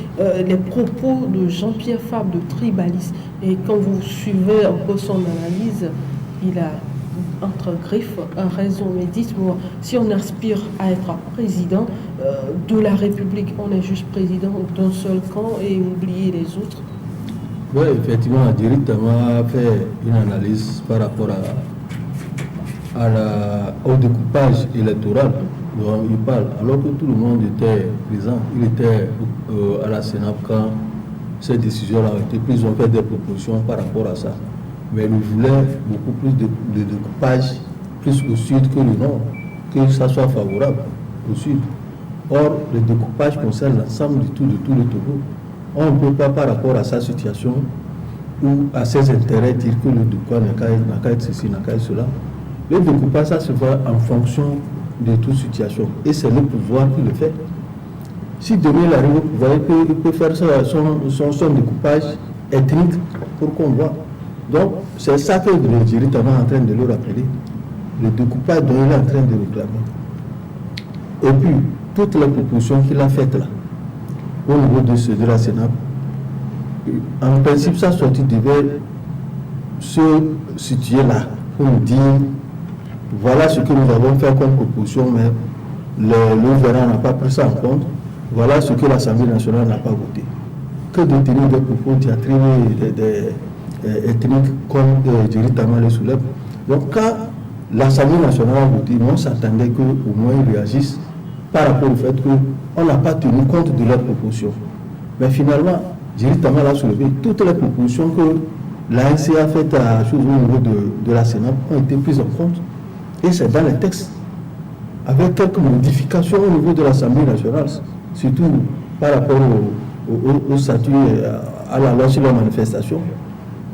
les propos de Jean-Pierre Fabre de tribaliste. Et quand vous suivez un peu son analyse, il a entre griffes raison. Mais dites-moi, si on aspire à être président de la République, on est juste président d'un seul camp et oublier les autres? Oui, effectivement, directement a fait une analyse par rapport au découpage électoral dont il parle, alors que tout le monde était présent. Il était à la Sénat quand ces décisions-là ont été prises. Ils ont fait des propositions par rapport à ça. Mais il voulait beaucoup plus de découpage, plus au sud que le nord, que ça soit favorable au sud. Or, le découpage concerne l'ensemble de tout le Togo. On ne peut pas, par rapport à sa situation ou à ses intérêts, dire que le découpage n'a qu'à être ceci, n'a qu'à être cela. Le découpage, ça se voit en fonction de toute situation. Et c'est le pouvoir qui le fait. Si demain il arrive au pouvoir, il peut faire son découpage ethnique pour qu'on voit. Donc, c'est ça que le jury est en train de le rappeler. Le découpage dont il est en train de réclamer. Et puis, toutes les propositions qu'il a faites là, au niveau de la Sénat, en principe, sa sortie devait se situer là pour nous dire voilà ce que nous avons fait comme proposition, mais le gouvernement n'a pas pris ça en compte. Voilà ce que l'Assemblée nationale n'a pas voté. Que de tenir des propos diatribiques ethniques comme directement le soulève. Donc, quand l'Assemblée nationale a voté, on s'attendait qu'au moins ils réagissent par rapport au fait qu'on n'a pas tenu compte de leurs propositions. Mais finalement, directement a soulevé toutes les propositions que l'ANC a faites au niveau de la Sénat ont été prises en compte. Et c'est dans les textes, avec quelques modifications au niveau de l'Assemblée nationale, surtout par rapport au statut, à la loi sur la manifestation.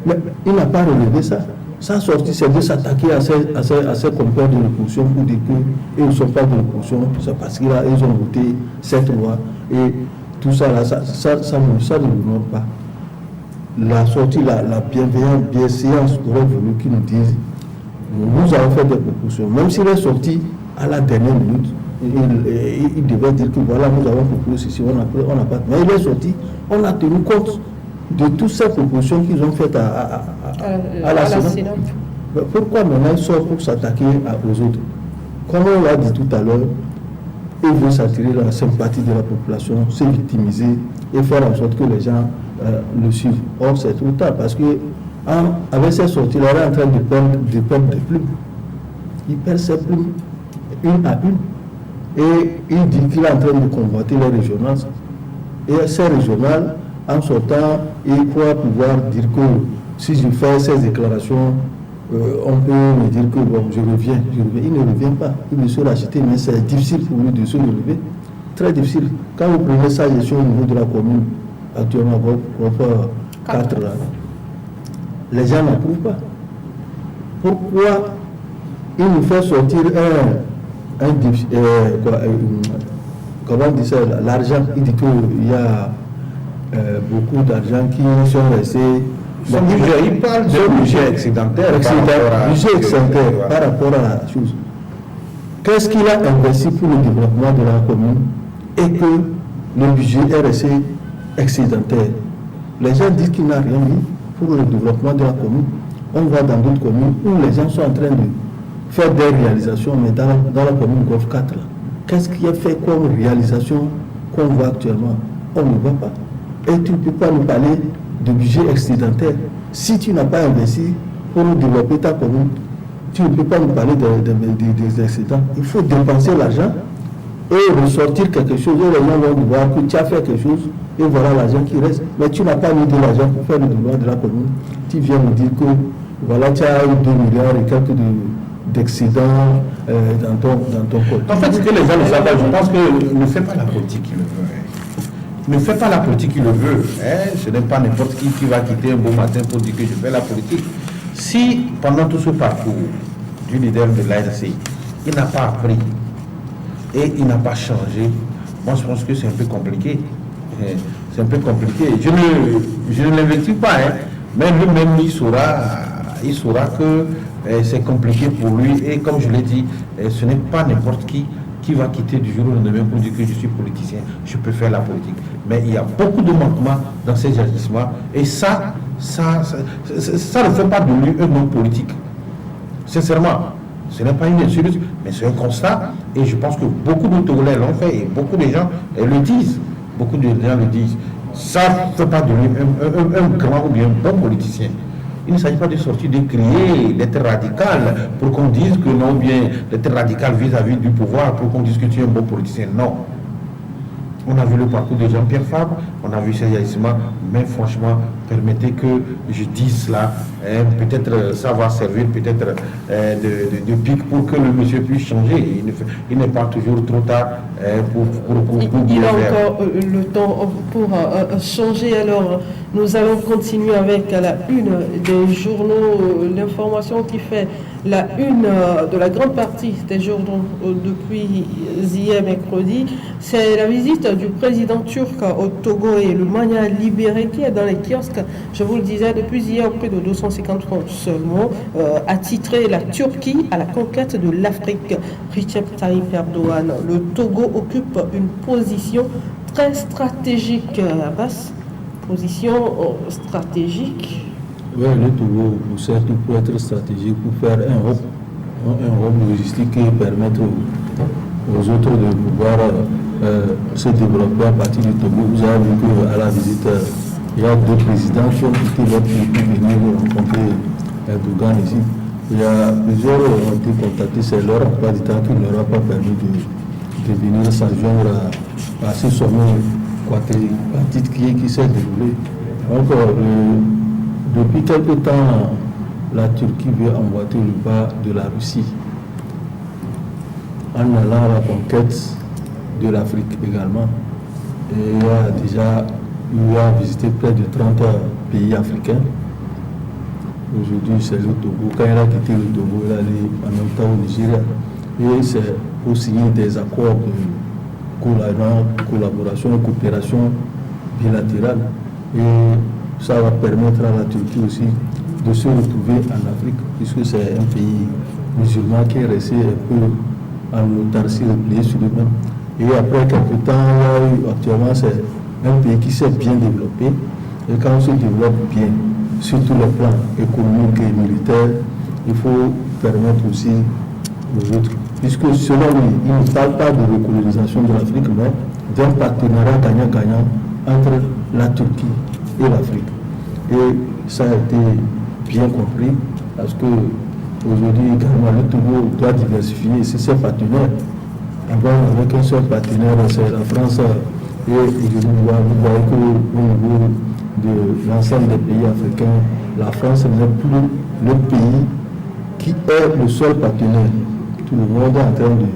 Mais il n'a pas relevé ça. Sa sortie, c'est de s'attaquer à ses compères de l'opposition pour dire qu'ils ne sont pas de l'opposition, c'est parce qu'ils ont voté cette loi. Et tout ça, là, ça ne nous montre pas. La sortie, la bienséance aurait voulu qu'ils nous disent nous avons fait des propositions. Même s'il est sorti à la dernière minute, il devait dire que voilà, nous avons proposé ceci, on n'a pas. Mais il est sorti, on a tenu compte de toutes ces propositions qu'ils ont faites à la Sénat. Pourquoi maintenant il sort pour s'attaquer aux autres? Comme on l'a dit tout à l'heure, il veut s'attirer la sympathie de la population, se victimiser et faire en sorte que les gens le suivent. Or, c'est trop tard parce que avec ces sorties, il est en train de perdre des plumes. Il perd ses plumes une à une. Et il dit qu'il est en train de convoiter les régionales. Et ces régionales, en sortant, il pourra pouvoir dire que si je fais ces déclarations, on peut me dire que bon, je reviens. Il ne revient pas. Il veut se racheter, mais c'est difficile pour lui de se relever. Très difficile. Quand vous prenez sa gestion au niveau de la commune, actuellement, votre 4 là, les gens n'approuvent pas. Pourquoi il nous fait sortir comment on dit ça, l'argent? Il dit qu'il y a beaucoup d'argent qui sont restés. Il parle de budget excédentaire. Budget excédentaire par rapport à la chose. Qu'est-ce qu'il a investi pour le développement de la commune et que le budget est resté excédentaire? Les gens disent qu'il n'a rien mis pour le développement de la commune. On voit dans d'autres communes où les gens sont en train de faire des réalisations, mais dans la commune Golf 4, qu'est-ce qui est fait comme réalisation qu'on voit actuellement? On ne voit pas. Et tu ne peux pas nous parler de budget excédentaire. Si tu n'as pas investi pour développer ta commune, tu ne peux pas nous parler des excédents. Il faut dépenser l'argent et ressortir quelque chose. Et les gens vont voir que tu as fait quelque chose et voilà l'argent qui reste. Mais tu n'as pas mis de l'argent pour faire le développement de la commune. Tu viens nous dire que voilà, tu as eu 2 milliards et quelques d'excédents dans ton compte. En fait, ce que les gens ne savent pas, je pense que ne fait pas la politique qu'il le veut. Ne fait pas la politique qu'il le veut. Ce n'est pas n'importe qui va quitter un beau matin pour dire que je fais la politique. Si pendant tout ce parcours du leader de l'ANC, il n'a pas appris et il n'a pas changé, moi je pense que c'est un peu compliqué. C'est un peu compliqué. Je ne l'invective pas, mais lui-même il saura que c'est compliqué pour lui. Et comme je l'ai dit, ce n'est pas n'importe qui va quitter du jour au lendemain pour dire que je suis politicien, je peux faire la politique. Mais il y a beaucoup de manquements dans ces agissements. Et ça ne fait pas de lui un homme politique. Sincèrement, ce n'est pas une insulte, mais c'est un constat. Et je pense que beaucoup de Togolais l'ont fait et beaucoup de gens le disent. Beaucoup de gens le disent. Ça ne fait pas de lui un grand ou bien un bon politicien. Il ne s'agit pas de sortir, de crier, d'être radical pour qu'on dise que non, bien d'être radical vis-à-vis du pouvoir, pour qu'on dise que tu es un bon politicien. Non. On a vu le parcours de Jean-Pierre Fabre, on a vu ses agissements, mais franchement, permettez que je dise cela. Peut-être ça va servir peut-être de pic pour que le monsieur puisse changer. Il n'est pas toujours trop tard pour il a encore le temps pour changer. Alors, nous allons continuer avec la une des journaux, l'information qui fait la une de la grande partie des journaux depuis hier mercredi, c'est la visite du président turc au Togo et le mania libéré qui est dans les kiosques. Je vous le disais, depuis hier, près de 250 francs seulement, attitré la Turquie à la conquête de l'Afrique. Recep Tayyip Erdogan. Le Togo occupe une position très stratégique. Abbas, position stratégique. Oui, le Togo, certes, peut être stratégique pour faire un hub logistique et permettre aux autres de pouvoir se développer à partir du Togo. Vous avez vu qu'à la visite, il y a deux présidents qui ont quitté leur pays pour venir rencontrer Erdogan ici. Il y a plusieurs ont été contactés, c'est leur emploi du temps qui ne leur a pas permis de venir s'adjoindre à ce sommet quadripartite qui s'est déroulé. Donc, depuis quelque temps, la Turquie veut emboîter le pas de la Russie en allant à la conquête de l'Afrique également. Et il a visité près de 30 pays africains. Aujourd'hui, c'est le Togo. Quand il a quitté le Togo, il est allé en même temps au Nigeria. Et c'est pour signer des accords de collaboration et coopération bilatérale. Et ça va permettre à la Turquie aussi de se retrouver en Afrique, puisque c'est un pays musulman qui est resté un peu en autarcie, replié sur lui-même. Et après quelques temps, actuellement, c'est un pays qui s'est bien développé. Et quand on se développe bien, sur tous les plans économiques et militaires, il faut permettre aussi aux autres. Puisque selon lui, il ne parle pas de recolonisation de l'Afrique, mais d'un partenariat gagnant-gagnant entre la Turquie et l'Afrique. Et ça a été bien compris, parce que aujourd'hui, également, le Togo doit diversifier ses partenaires. Avant, avec un seul partenaire, c'est la France. Et aujourd'hui, vous voyez qu'au niveau de l'ensemble des pays africains, la France n'est plus le pays qui est le seul partenaire. Tout le monde est en train de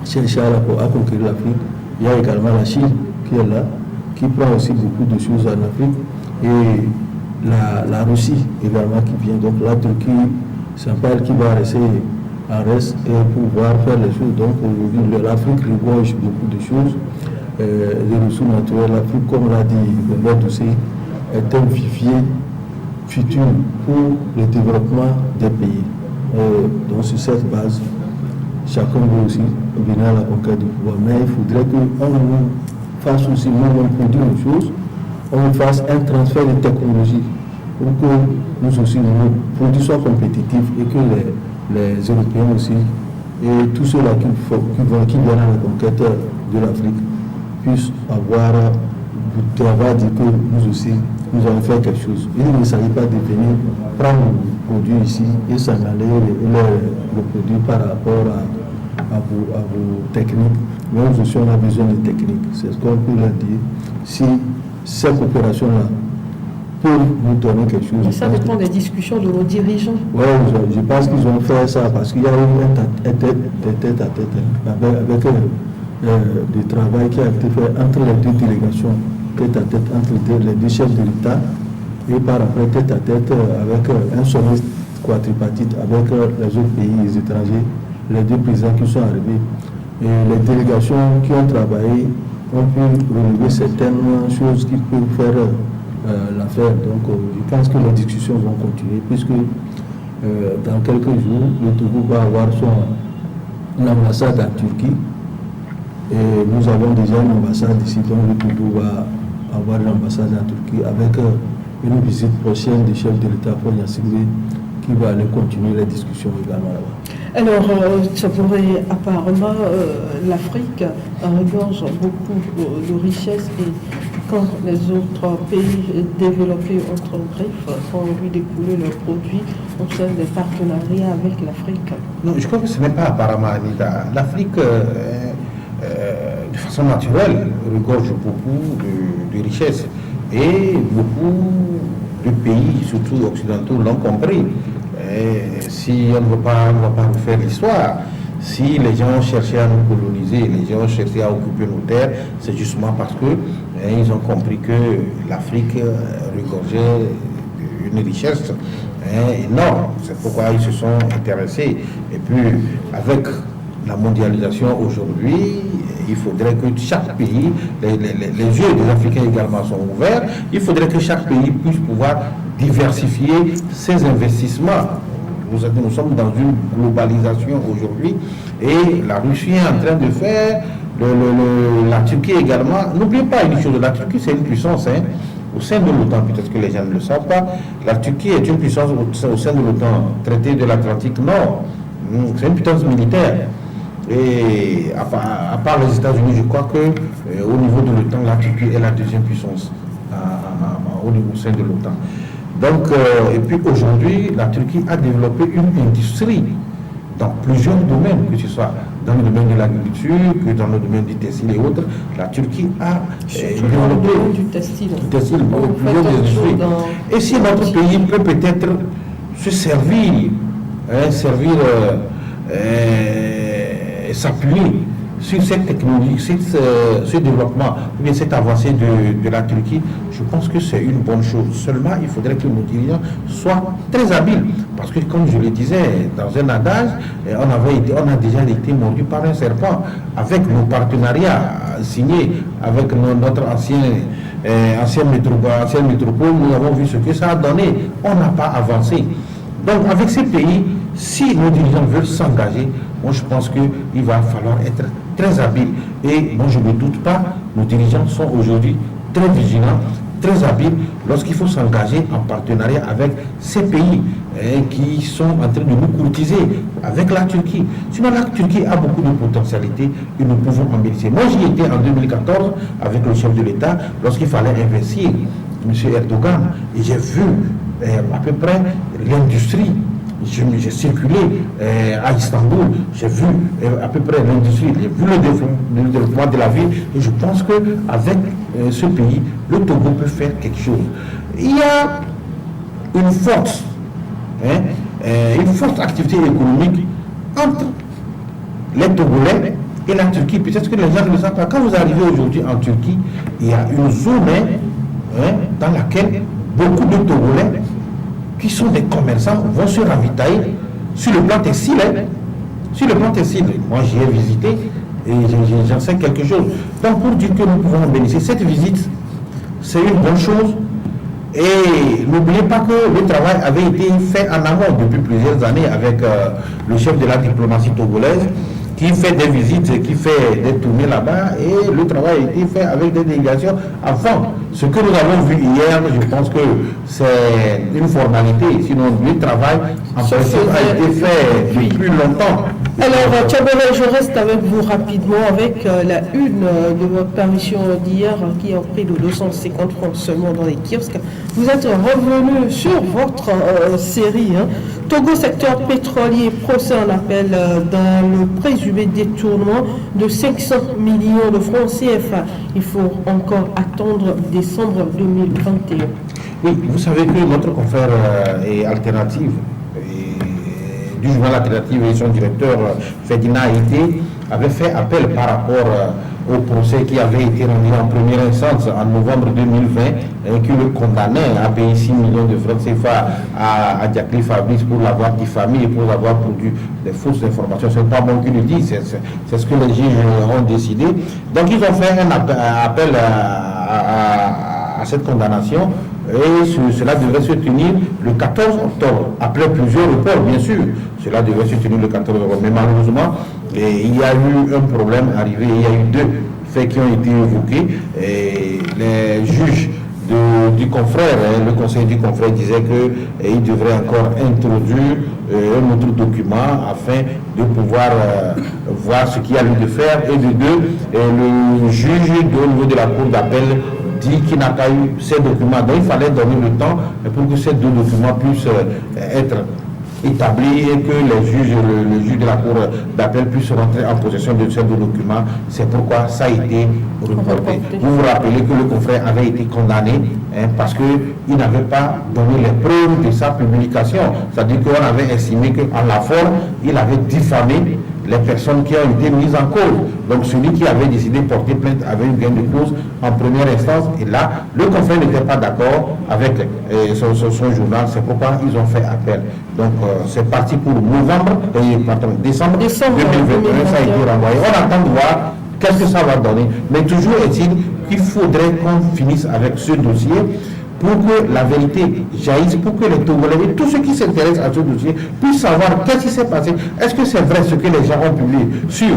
chercher à conquérir l'Afrique. Il y a également la Chine qui est là, qui prend aussi beaucoup de choses en Afrique. Et la Russie également qui vient. Donc la Turquie, c'est pas elle qui va rester en reste et pouvoir faire les choses. Donc aujourd'hui, l'Afrique regorge beaucoup de choses. Les ressources naturelles, l'Afrique, comme l'a dit Benoît Doucet, est un vivier futur pour le développement des pays. Donc sur cette base, chacun veut aussi venir à la conquête du pouvoir. Mais il faudrait qu'on nous fasse aussi, nous produire une chose, on fasse un transfert de technologie pour que nous aussi, nos produits soient compétitifs et que les Européens aussi et tous ceux-là qui viennent à la conquête de l'Afrique puissent avoir du travail, dire que nous aussi, nous allons faire quelque chose. Il ne s'agit pas de venir prendre le produit ici et s'en aller le produit par rapport à vos techniques. Mais nous aussi, on a besoin de techniques. C'est ce qu'on peut leur dire. Si ces coopérations-là peuvent nous donner quelque chose. Mais ça dépend des discussions de nos dirigeants. Oui, je pense qu'ils ont fait ça parce qu'il y a eu un tête-à-tête avec du travail qui a été fait entre les deux délégations, tête-à-tête entre les deux chefs de l'État et par après tête-à-tête avec un sommet quadripartite avec les autres pays étrangers, les deux présidents qui sont arrivés. Et les délégations qui ont travaillé ont pu relever certaines choses qui peuvent faire l'affaire. Donc je pense que les discussions vont continuer puisque dans quelques jours, le Togo va avoir son ambassade en Turquie. Et nous avons déjà une ambassade ici, donc le Togo va avoir une ambassade en Turquie avec une visite prochaine du chef de l'État, Faure Gnassingbé, qui va aller continuer les discussions également là-bas. Alors, ça pourrait apparemment, l'Afrique regorge beaucoup de richesses et quand les autres pays développés entre griffes ont envie d'écouler leurs produits, on cherche des partenariats avec l'Afrique. Non, je crois que ce n'est pas apparemment, Anita. L'Afrique, de façon naturelle, regorge beaucoup de richesses et beaucoup de pays, surtout occidentaux, l'ont compris. Et si on ne va pas refaire l'histoire, si les gens cherchaient à nous coloniser, les gens cherchaient à occuper nos terres, c'est justement parce que ils ont compris que l'Afrique regorgeait une richesse énorme. C'est pourquoi ils se sont intéressés. Et puis, avec la mondialisation aujourd'hui, il faudrait que chaque pays, les yeux des Africains également sont ouverts, il faudrait que chaque pays puisse pouvoir diversifier ses investissements. Nous sommes dans une globalisation aujourd'hui et la Russie est en train de faire, la Turquie également. N'oubliez pas une chose, la Turquie c'est une puissance au sein de l'OTAN, peut-être que les gens ne le savent pas. La Turquie est une puissance au sein de l'OTAN, traité de l'Atlantique Nord. C'est une puissance militaire. Et à part les États-Unis, je crois que au niveau de l'OTAN, la Turquie est la deuxième puissance au sein de l'OTAN. Donc, et puis aujourd'hui, la Turquie a développé une industrie dans plusieurs domaines, que ce soit dans le domaine de l'agriculture, que dans le domaine du textile et autres. La Turquie a développé du textile, plusieurs industries. Et si notre pays peut peut-être se servir, s'appuyer sur cette technologie, ce développement, ou bien cette avancée de la Turquie, je pense que c'est une bonne chose. Seulement, il faudrait que nos dirigeants soient très habiles. Parce que, comme je le disais, dans un adage, on a déjà été mordu par un serpent. Avec nos partenariats signés avec notre ancienne métropole, nous avons vu ce que ça a donné. On n'a pas avancé. Donc, avec ces pays, si nos dirigeants veulent s'engager, moi je pense qu'il va falloir être très habile. Et moi je ne doute pas, nos dirigeants sont aujourd'hui très vigilants, très habiles lorsqu'il faut s'engager en partenariat avec ces pays qui sont en train de nous courtiser avec la Turquie. Sinon la Turquie a beaucoup de potentialités et nous pouvons en bénéficier. Moi j'y étais en 2014 avec le chef de l'État lorsqu'il fallait investir, M. Erdogan, et j'ai vu à peu près l'industrie. J'ai circulé à Istanbul, j'ai vu à peu près l'industrie, j'ai vu le développement de la ville, et je pense qu'avec ce pays, le Togo peut faire quelque chose. Il y a une forte activité économique entre les Togolais et la Turquie. Peut-être que les gens ne le savent pas. Quand vous arrivez aujourd'hui en Turquie, il y a une zone dans laquelle beaucoup de Togolais qui sont des commerçants vont se ravitailler sur le plan textile. Sur le plan textile, moi j'y ai visité et j'en sais quelque chose. Donc pour dire que nous pouvons bénéficier, cette visite, c'est une bonne chose. Et n'oubliez pas que le travail avait été fait en amont depuis plusieurs années avec le chef de la diplomatie togolaise qui fait des visites, qui fait des tournées là-bas, et le travail a été fait avec des délégations avant. Ce que nous avons vu hier, je pense que c'est une formalité, sinon le travail en principe a été fait depuis longtemps. Alors, Tchaboulé, je reste avec vous rapidement avec la une de votre parution d'hier qui a pris de 250 francs seulement dans les kiosques. Vous êtes revenu sur votre série. Togo, secteur pétrolier, procès en appel dans le présumé détournement de 500 millions de francs CFA. Il faut encore attendre décembre 2021. Oui, vous savez que notre confrère est alternative. Du journal Alternative et son directeur Ferdinand Haïté avait fait appel par rapport au procès qui avait été rendu en première instance en novembre 2020 et qui le condamnait à payer 6 millions de francs CFA à Diakli Fabrice pour l'avoir diffamé et pour avoir produit des fausses informations. Ce n'est pas moi qui le dis, c'est ce que les juges ont décidé. Donc ils ont fait un appel à cette condamnation. Et cela devrait se tenir le 14 octobre, après plusieurs reports, bien sûr. Cela devrait se tenir le 14 octobre. Mais malheureusement, il y a eu un problème arrivé. Il y a eu 2 faits qui ont été évoqués. Et les juges du confrère, le conseil du confrère disait qu'il devrait encore introduire un autre document afin de pouvoir voir ce qu'il y a lieu de faire. Et de 2, le juge au niveau de la cour d'appel dit qu'il n'a pas eu ces documents. Donc il fallait donner le temps pour que ces 2 documents puissent être établis et que les juges, le juge de la cour d'appel puisse rentrer en possession de ces 2 documents. C'est pourquoi ça a été reporté. Vous vous rappelez que le confrère avait été condamné parce qu'il n'avait pas donné les preuves de sa publication. C'est-à-dire qu'on avait estimé qu'en la forme, il avait diffamé les personnes qui ont été mises en cause. Donc celui qui avait décidé de porter plainte avait une gain de cause en première instance, et là, le confrère n'était pas d'accord avec son journal, c'est pourquoi ils ont fait appel. Donc c'est parti pour décembre 2021, ça a été renvoyé. On attend de voir qu'est-ce que ça va donner. Mais toujours est-il qu'il faudrait qu'on finisse avec ce dossier pour que la vérité jaillisse, pour que les Togolais et tous ceux qui s'intéressent à ce dossier puissent savoir qu'est-ce qui s'est passé. Est-ce que c'est vrai ce que les gens ont publié sur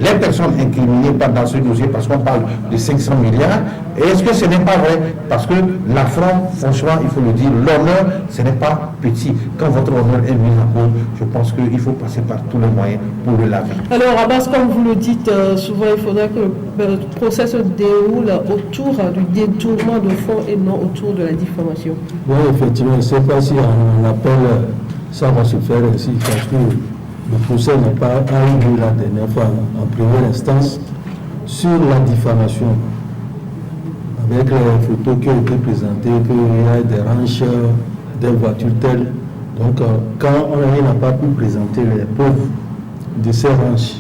les personnes incriminées dans ce dossier, parce qu'on parle de 500 milliards, et est-ce que ce n'est pas vrai? Parce que l'affront, franchement, il faut le dire, l'honneur, ce n'est pas petit. Quand votre honneur est mis en cause, je pense qu'il faut passer par tous les moyens pour le laver. Alors, Abbas, comme vous le dites, souvent, il faudrait que le procès se déroule autour du détournement de fonds et non autour de la diffamation. Oui, effectivement, je ne sais pas si on appelle ça va se faire ainsi, parce que le procès n'est pas arrivé la dernière fois en première instance sur la diffamation, avec les photos qui ont été présentées, qu'il y a des ranches, des voitures telles. Donc, quand on n'a pas pu présenter les preuves de ces ranches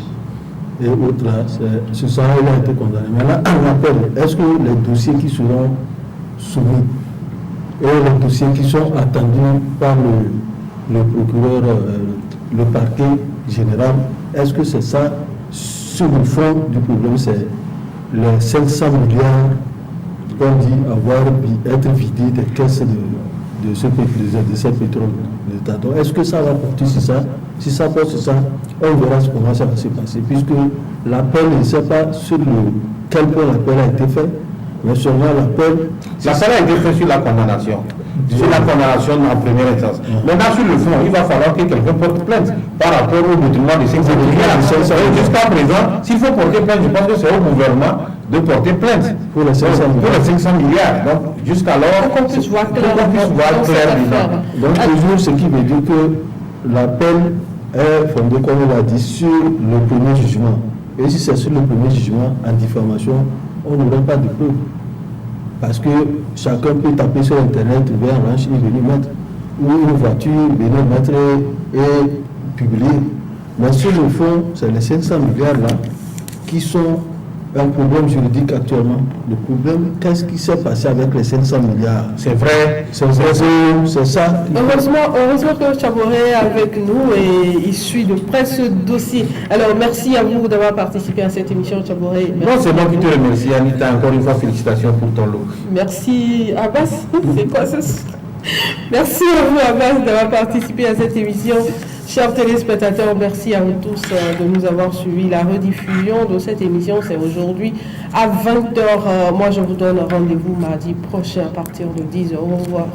et autres là, ce sont eux qui ont été condamnés. Maintenant, on appelle, est-ce que les dossiers qui seront soumis et les dossiers qui sont attendus par le procureur, le parquet général, est-ce que c'est ça, sur le fond du problème, c'est les 500 milliards qu'on dit être vidés des caisses de ce pétrole d'État. Donc, est-ce que ça va porter sur ça? Si ça porte sur ça, on verra comment ça va se passer, puisque l'appel, je ne sais pas sur quel point l'appel a été fait, mais seulement l'appel a été fait sur la condamnation. Sur la condamnation en première instance. Maintenant, sur le fond, il va falloir que quelqu'un porte plainte par rapport au détournement de 500 milliards. Jusqu'à présent, s'il faut porter plainte, je pense que c'est au gouvernement de porter plainte pour les 500 milliards. Donc, jusqu'alors, qu'on puisse voir clairement. Donc, toujours ce qui veut dire que l'appel est fondé, comme on l'a dit, sur le premier jugement. Et si c'est sur le premier jugement en diffamation, on n'aurait pas de preuves. Parce que chacun peut taper sur Internet, trouver un ranch et venir mettre, ou une voiture, venir mettre et publier. Mais sur le fond, c'est les 500 milliards là qui sont un problème juridique actuellement. Le problème, qu'est-ce qui s'est passé avec les 500 milliards? C'est vrai, c'est ça. Heureusement que Chaboré est avec nous et il suit de près ce dossier. Alors, merci à vous d'avoir participé à cette émission, Chaboré. Non, c'est moi qui te remercie, Anita. Encore une fois, félicitations pour ton look. Merci, Abbas. C'est quoi ça? Merci à vous, Abbas, d'avoir participé à cette émission. Chers téléspectateurs, merci à vous tous de nous avoir suivis. La rediffusion de cette émission, c'est aujourd'hui à 20h. Moi, je vous donne rendez-vous mardi prochain à partir de 10h. Au revoir.